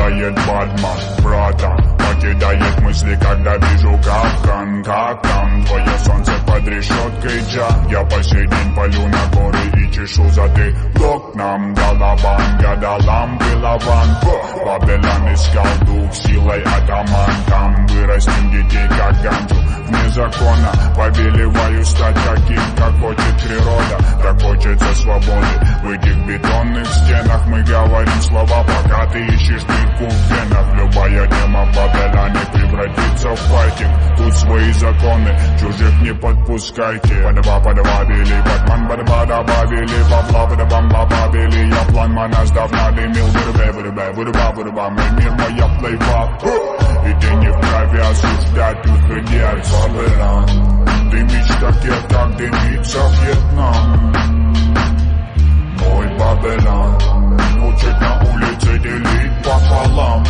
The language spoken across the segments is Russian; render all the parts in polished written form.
наблюдает Батман. Брата покидает мысли, когда вижу капкан. Как там твое солнце под решеткой, Джа? Я по сей день полю на горы и чешу зады. Лок нам долобан, гадалам вылован. Бабелан искал дух, силой атаман. Там вырастим детей, как ганджу. Вне закона повелеваю стать таким, как хочет природа. Так хочется свободы. В этих бетонных стенах мы говорим слова, пока ты ищешь дырку в венах. Любая тема в Бабелане превратится в файтинг. Тут свои законы, чужих не подпускайте. Падава били, Батман, падава добавили. Бабла, падабам, бабабили. Я план манас давно дымил. Вырубай, мой мир, моя плейбак. И ты не вправе осуждать, уходи от Бабелан. Дымить так, так дымится Вьетнам. Мой Бабелан учит на улице делить пополам.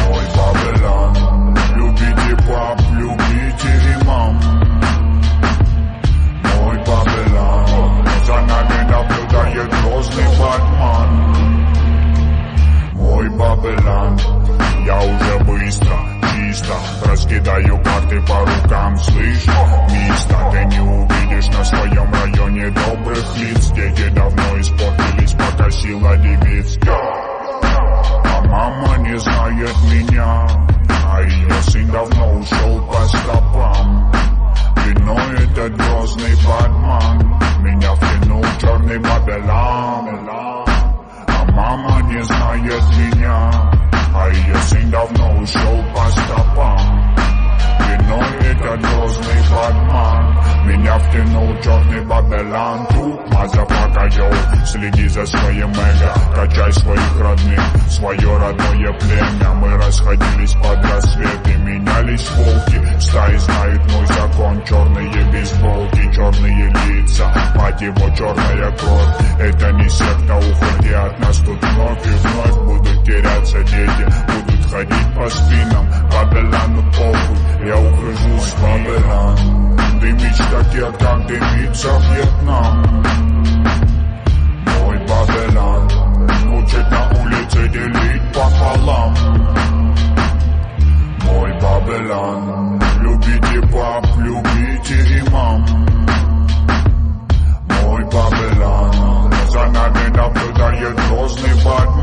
Мой Бабелан, любите пап, любите имам. Мой Бабелан, за нами наблюдает грозный Батман. Мой Бабелан, я уже быстро, чисто раскидаю карты по рукам, слышь, мисто. Ты не увидишь на своем районе добрых лиц. Дети давно испортились, пока сила девиц. А мама не знает меня, а ее сын давно ушел по стопам. Виной этот грозный Батман меня втянул в черный Бабелан. А мама не знает меня, а ее сын давно ушел по стопам. Виной этот грозный Батман меня втянул в черный Бабелан. Тут мазафака, йоу, следи за своим эго. Качай своих родных, свое родное племя. Мы расходились под рассвет и менялись волки. Стаи знают мой закон, черные бейсболки, черные лица, мать его, черная кровь. Это не секта, уходи от нас тут вновь и вновь. Будут теряться дети, будут ходить по спинам. Бабелану похуй, я ухожусь в Бабелан. Дымить так, как дымится Вьетнам. Мой Бабелан учит на улице делить пополам. Мой Бабелан, любите пап, любите имам. Мой Бабелан, за нами наблюдает грозный Батман.